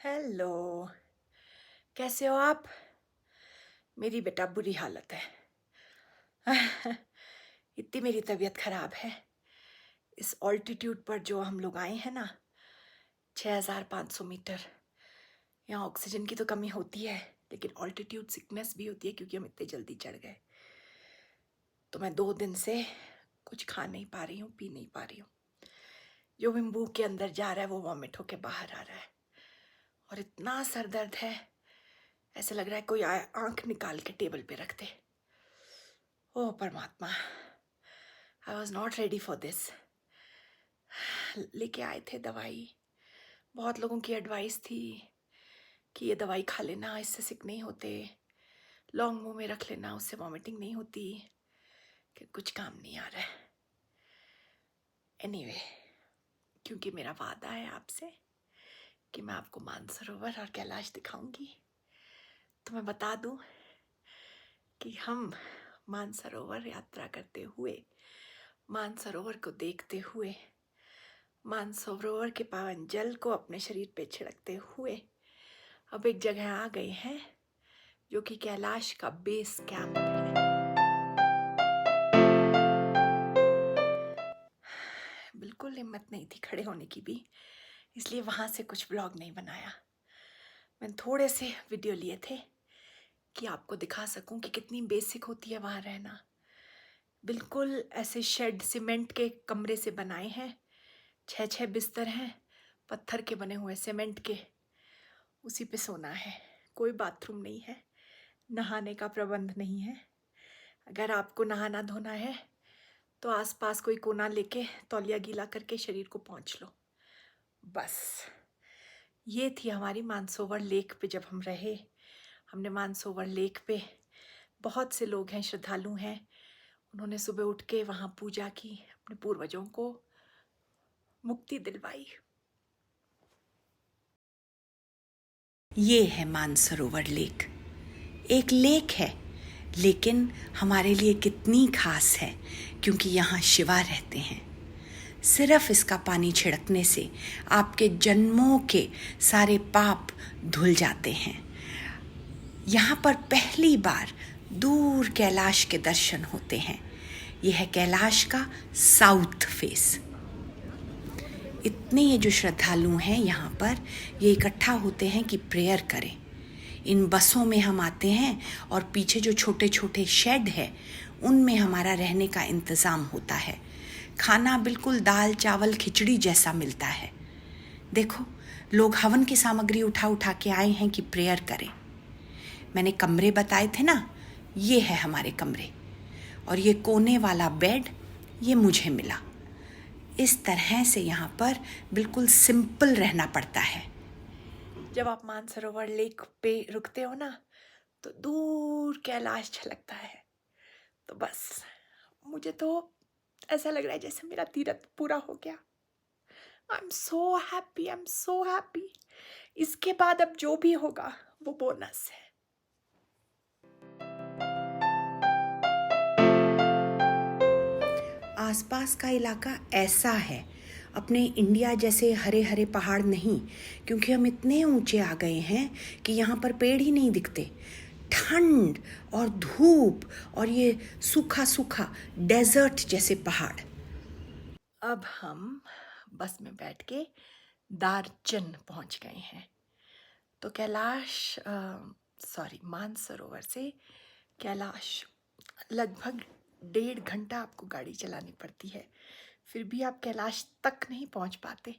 Hello. कैसे हो आप? मेरी बेटा बुरी हालत है। इतनी मेरी तबीयत खराब है। इस ऑल्टीट्यूड पर जो हम लोग आए हैं ना, 6500 मीटर, यहाँ ऑक्सीजन की तो कमी होती है, लेकिन ऑल्टीट्यूड सिकनेस भी होती है क्योंकि हम इतने जल्दी चढ़ गए। तो मैं 2 दिन से कुछ खा नहीं पा रही हूँ, पी नहीं पा रही हूँ। जो भी मुंह के अंदर जा रहा है वो वॉमिट होके बाहर आ रहा है, और इतना सर दर्द है, ऐसा लग रहा है कोई आंख निकाल के टेबल पे रख दे। ओह परमात्मा, I was not ready for this. लेके आए थे दवाई, बहुत लोगों की एडवाइस थी कि ये दवाई खा लेना, इससे सिक नहीं होते, लौंग मुंह में रख लेना, उससे वॉमिटिंग नहीं होती, कि कुछ काम नहीं आ रहा है। एनीवे, क्योंकि मेरा वादा है आपसे कि मैं आपको मानसरोवर और कैलाश दिखाऊंगी, तो मैं बता दूं कि हम मानसरोवर यात्रा करते हुए, मानसरोवर को देखते हुए, मानसरोवर के पावन जल को अपने शरीर पे छिड़कते हुए अब एक जगह आ गए हैं जो कि कैलाश का बेस कैंप है। बिल्कुल हिम्मत नहीं थी खड़े होने की भी, इसलिए वहां से कुछ ब्लॉग नहीं बनाया। मैंने थोड़े से वीडियो लिए थे कि आपको दिखा सकूं कि कितनी बेसिक होती है वहां रहना। बिल्कुल ऐसे शेड सीमेंट के कमरे से बनाए हैं, 6-6 बिस्तर हैं, पत्थर के बने हुए, सीमेंट के, उसी पे सोना है। कोई बाथरूम नहीं है, नहाने का प्रबंध नहीं है। अगर आपको नहाना धोना है तो आसपास कोई कोना लेके तौलिया गीला करके शरीर को पोंछ लो, बस। ये थी हमारी मानसरोवर लेक पे जब हम रहे। हमने मानसरोवर लेक पे, बहुत से लोग हैं, श्रद्धालु हैं, उन्होंने सुबह उठ के वहाँ पूजा की, अपने पूर्वजों को मुक्ति दिलवाई। ये है मानसरोवर लेक। एक लेक है, लेकिन हमारे लिए कितनी खास है क्योंकि यहाँ शिवा रहते हैं। सिर्फ इसका पानी छिड़कने से आपके जन्मों के सारे पाप धुल जाते हैं। यहाँ पर पहली बार दूर कैलाश के दर्शन होते हैं। यह है कैलाश का साउथ फेस। इतने ये जो श्रद्धालु हैं यहाँ पर, ये इकट्ठा होते हैं कि प्रेयर करें। इन बसों में हम आते हैं और पीछे जो छोटे छोटे शेड है उनमें हमारा रहने का इंतज़ाम होता है। खाना बिल्कुल दाल चावल खिचड़ी जैसा मिलता है। देखो, लोग हवन की सामग्री उठा उठा के आए हैं कि प्रेयर करें। मैंने कमरे बताए थे ना, ये है हमारे कमरे, और ये कोने वाला बेड ये मुझे मिला। इस तरह से यहाँ पर बिल्कुल सिंपल रहना पड़ता है। जब आप मानसरोवर लेक पे रुकते हो ना, तो दूर कैलाश झलकता है। तो बस मुझे तो ऐसा लग रहा है जैसे मेरा तीर्थ पूरा हो गया। I am so happy, I am so happy. इसके बाद अब जो भी होगा वो बोनस है। आसपास का इलाका ऐसा है, अपने इंडिया जैसे हरे हरे पहाड़ नहीं, क्योंकि हम इतने ऊंचे आ गए हैं कि यहाँ पर पेड़ ही नहीं दिखते। ठंड और धूप और ये सूखा सूखा डेजर्ट जैसे पहाड़। अब हम बस में बैठ के दारचन पहुंच गए हैं। तो कैलाश मानसरोवर से कैलाश लगभग 1.5 घंटा आपको गाड़ी चलानी पड़ती है। फिर भी आप कैलाश तक नहीं पहुंच पाते,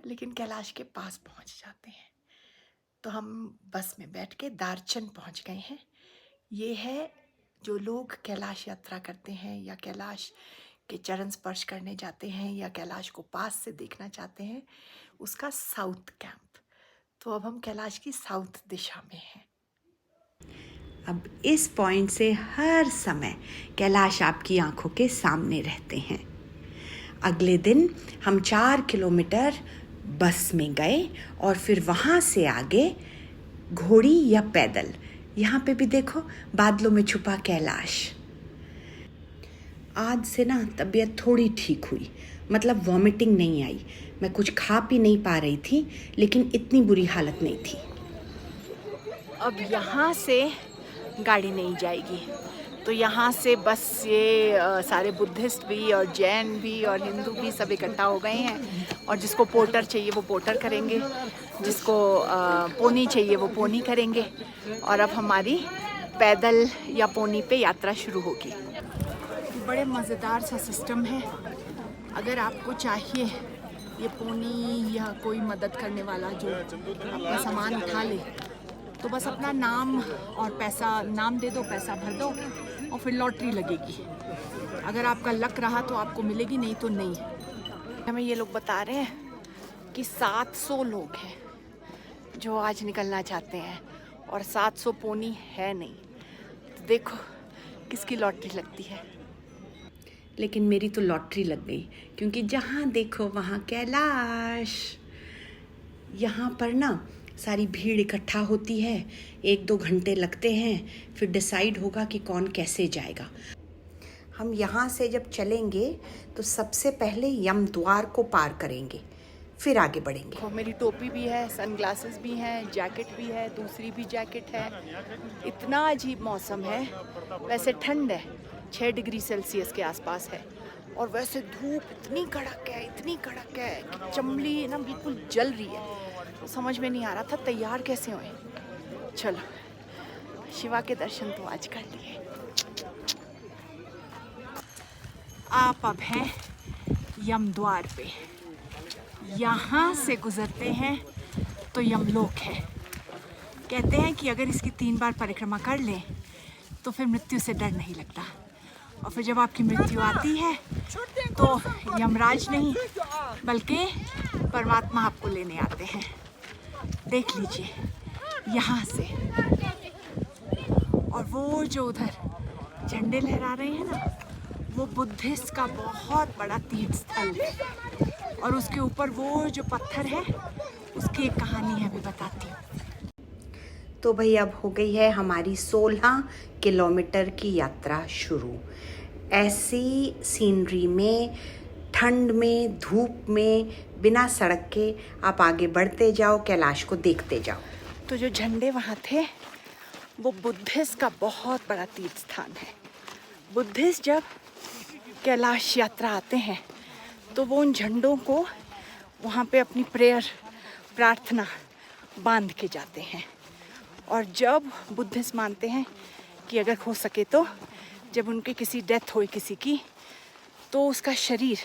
लेकिन कैलाश के पास पहुंच जाते हैं। तो हम बस में बैठ के दारचन पहुंच गए हैं। ये है, जो लोग कैलाश यात्रा करते हैं या कैलाश के चरण स्पर्श करने जाते हैं या कैलाश को पास से देखना चाहते हैं, उसका साउथ कैंप। तो अब हम कैलाश की साउथ दिशा में हैं। अब इस पॉइंट से हर समय कैलाश आपकी आंखों के सामने रहते हैं। अगले दिन हम 4 किलोमीटर बस में गए और फिर वहाँ से आगे घोड़ी या पैदल। यहाँ पे भी देखो, बादलों में छुपा कैलाश। आज से ना तबीयत थोड़ी ठीक हुई, मतलब वॉमिटिंग नहीं आई। मैं कुछ खा पी नहीं पा रही थी, लेकिन इतनी बुरी हालत नहीं थी। अब यहाँ से गाड़ी नहीं जाएगी, तो यहाँ से बस ये सारे बुद्धिस्ट भी और जैन भी और हिंदू भी सब इकट्ठा हो गए हैं, और जिसको पोर्टर चाहिए वो पोर्टर करेंगे, जिसको पोनी चाहिए वो पोनी करेंगे, और अब हमारी पैदल या पोनी पे यात्रा शुरू होगी। बड़े मज़ेदार सा सिस्टम है। अगर आपको चाहिए ये पोनी या कोई मदद करने वाला जो अपना सामान उठा ले, तो बस अपना नाम और पैसा, नाम दे दो, पैसा भर दो, और फिर लॉटरी लगेगी। अगर आपका लक रहा तो आपको मिलेगी, नहीं तो नहीं। हमें ये लोग बता रहे हैं कि 700 लोग हैं जो आज निकलना चाहते हैं, और 700 पोनी है नहीं। तो देखो किसकी लॉटरी लगती है। लेकिन मेरी तो लॉटरी लग गई, क्योंकि जहाँ देखो वहाँ कैलाश। यहाँ पर ना सारी भीड़ इकट्ठा होती है, 1-2 घंटे लगते हैं, फिर डिसाइड होगा कि कौन कैसे जाएगा। हम यहाँ से जब चलेंगे तो सबसे पहले यम द्वार को पार करेंगे, फिर आगे बढ़ेंगे। तो मेरी टोपी भी है, सनग्लासेस भी हैं, जैकेट भी है, दूसरी भी जैकेट है। इतना अजीब मौसम है। वैसे ठंड है, 6 डिग्री सेल्सियस के आसपास है, और वैसे धूप इतनी कड़क है, इतनी कड़क है कि चमड़ी ना बिल्कुल जल रही है। तो समझ में नहीं आ रहा था तैयार कैसे हुए। चलो, शिवा के दर्शन तो आज कर लिए। आप अब हैं यम द्वार पे। यहाँ से गुजरते हैं तो यमलोक है। कहते हैं कि अगर इसकी 3 बार परिक्रमा कर लें तो फिर मृत्यु से डर नहीं लगता, और फिर जब आपकी मृत्यु आती है तो यमराज नहीं बल्कि परमात्मा आपको लेने आते हैं। देख लीजिए यहाँ से। और वो जो उधर झंडे लहरा रहे हैं ना, वो बुद्धिस्ट का बहुत बड़ा तीर्थ स्थल है, और उसके ऊपर वो जो पत्थर है उसकी एक कहानी है, भी बताती हूँ। तो भाई अब हो गई है हमारी 16 किलोमीटर की यात्रा शुरू। ऐसी सीनरी में, ठंड में, धूप में, बिना सड़क के आप आगे बढ़ते जाओ, कैलाश को देखते जाओ। तो जो झंडे वहाँ थे वो बुद्धिस्ट का बहुत बड़ा तीर्थ स्थान है। बुद्धिस्ट जब कैलाश यात्रा आते हैं तो वो उन झंडों को वहाँ पे अपनी प्रेयर, प्रार्थना बांध के जाते हैं। और जब बुद्धिस्ट मानते हैं कि अगर हो सके तो जब उनके किसी डेथ होए किसी की, तो उसका शरीर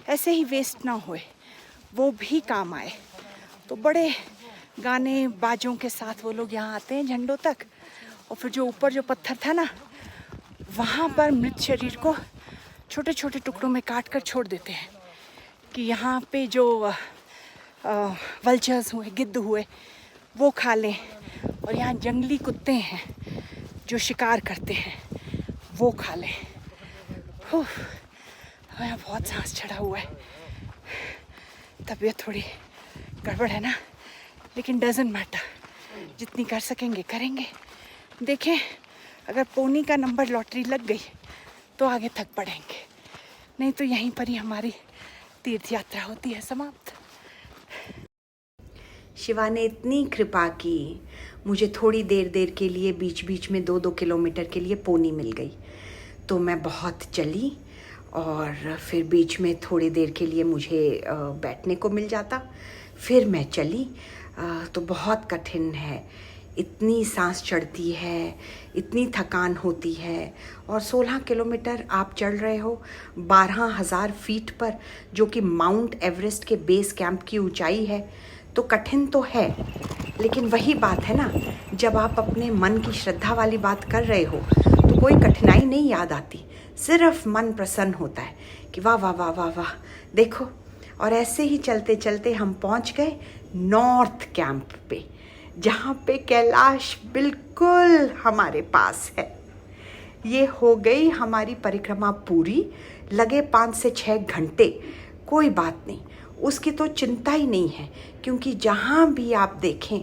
ऐसे ही वेस्ट ना होए, वो भी काम आए। तो बड़े गाने बाजों के साथ वो लोग यहाँ आते हैं झंडों तक, और फिर जो ऊपर जो पत्थर था ना, वहाँ पर मृत शरीर को छोटे छोटे टुकड़ों में काट कर छोड़ देते हैं कि यहाँ पे जो वल्चर्स हुए, गिद्ध हुए, वो खा लें। और यहाँ जंगली कुत्ते हैं जो शिकार करते हैं, वो खा लें। यहाँ बहुत सांस चढ़ा हुआ है, तबीयत थोड़ी गड़बड़ है ना, लेकिन डजंट मैटर, जितनी कर सकेंगे करेंगे। देखें, अगर पोनी का नंबर लॉटरी लग गई तो आगे तक बढ़ेंगे, नहीं तो यहीं पर ही हमारी तीर्थ यात्रा होती है समाप्त। शिवा ने इतनी कृपा की, मुझे थोड़ी देर के लिए बीच बीच में 2-2 किलोमीटर के लिए पोनी मिल गई, तो मैं बहुत चली, और फिर बीच में थोड़ी देर के लिए मुझे बैठने को मिल जाता, फिर मैं चली। तो बहुत कठिन है, इतनी सांस चढ़ती है, इतनी थकान होती है। और 16 किलोमीटर आप चढ़ रहे हो 12,000 फीट पर, जो कि माउंट एवरेस्ट के बेस कैंप की ऊंचाई है। तो कठिन तो है, लेकिन वही बात है ना, जब आप अपने मन की श्रद्धा वाली बात कर रहे हो तो कोई कठिनाई नहीं याद आती, सिर्फ मन प्रसन्न होता है कि वाह वाह वाह वाह वाह, देखो। और ऐसे ही चलते चलते हम पहुंच गए नॉर्थ कैंप पे, जहाँ पे कैलाश बिल्कुल हमारे पास है। ये हो गई हमारी परिक्रमा पूरी, लगे 5 से 6 घंटे, कोई बात नहीं, उसकी तो चिंता ही नहीं है, क्योंकि जहाँ भी आप देखें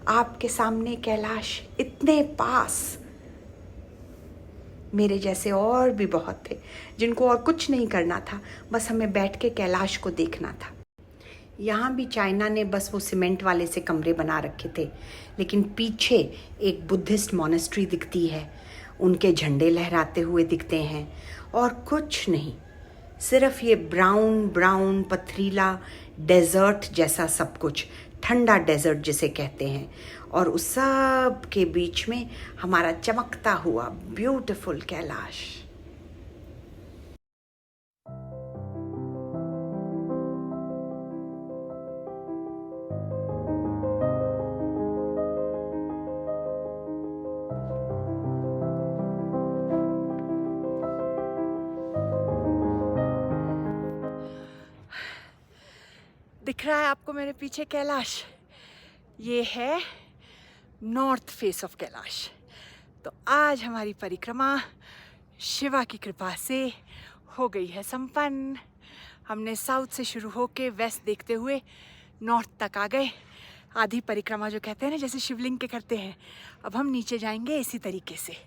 आपके सामने कैलाश इतने पास। मेरे जैसे और भी बहुत थे जिनको और कुछ नहीं करना था, बस हमें बैठ के कैलाश को देखना था। यहाँ भी चाइना ने बस वो सीमेंट वाले से कमरे बना रखे थे, लेकिन पीछे एक बुद्धिस्ट मॉनेस्ट्री दिखती है, उनके झंडे लहराते हुए दिखते हैं, और कुछ नहीं, सिर्फ ये ब्राउन ब्राउन पथरीला डेजर्ट जैसा सब कुछ, ठंडा डेजर्ट जिसे कहते हैं, और उस सब के बीच में हमारा चमकता हुआ ब्यूटीफुल कैलाश। दिख रहा है आपको मेरे पीछे कैलाश? ये है नॉर्थ फेस ऑफ कैलाश। तो आज हमारी परिक्रमा शिवा की कृपा से हो गई है संपन्न। हमने साउथ से शुरू होके वेस्ट देखते हुए नॉर्थ तक आ गए। आधी परिक्रमा जो कहते हैं ना, जैसे शिवलिंग के करते हैं, अब हम नीचे जाएंगे इसी तरीके से।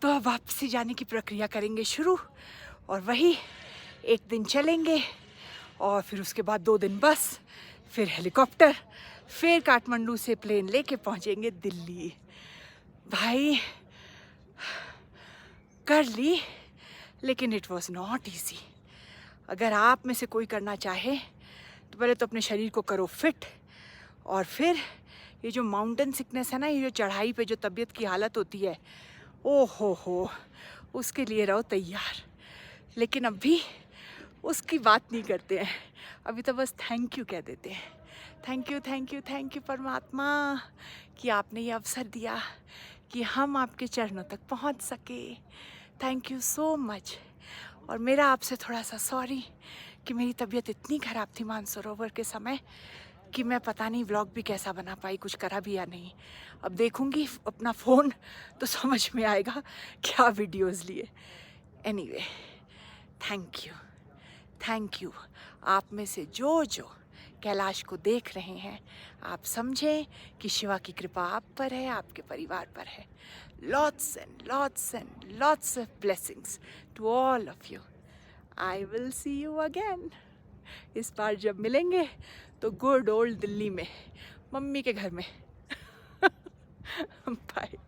तो अब वापसी जाने की प्रक्रिया करेंगे शुरू, और वही एक दिन चलेंगे, और फिर उसके बाद 2 दिन बस, फिर हेलीकॉप्टर, फिर काठमांडू से प्लेन लेके पहुंचेंगे दिल्ली। भाई कर ली, लेकिन इट वॉज नॉट ईजी। अगर आप में से कोई करना चाहे तो पहले तो अपने शरीर को करो फिट, और फिर ये जो माउंटेन सिकनेस है ना, ये जो चढ़ाई पे जो तबीयत की हालत होती है, ओ हो, उसके लिए रहो तैयार। लेकिन अभी उसकी बात नहीं करते हैं, अभी तो बस थैंक यू कह देते हैं। Thank you thank you thank you परमात्मा कि आपने ये अवसर दिया कि हम आपके चरणों तक पहुंच सके। Thank you so much. और मेरा आपसे थोड़ा सा सॉरी कि मेरी तबीयत इतनी ख़राब थी मानसरोवर के समय कि मैं पता नहीं व्लॉग भी कैसा बना पाई, कुछ करा भी या नहीं। अब देखूंगी अपना फ़ोन तो समझ में आएगा क्या वीडियोज़ लिए। Anyway, thank you. आप में से जो कैलाश को देख रहे हैं, आप समझें कि शिवा की कृपा आप पर है, आपके परिवार पर है। Lots and lots of blessings to all of you. I will see you again. इस बार जब मिलेंगे तो गुड ओल्ड दिल्ली में, मम्मी के घर में। बाय।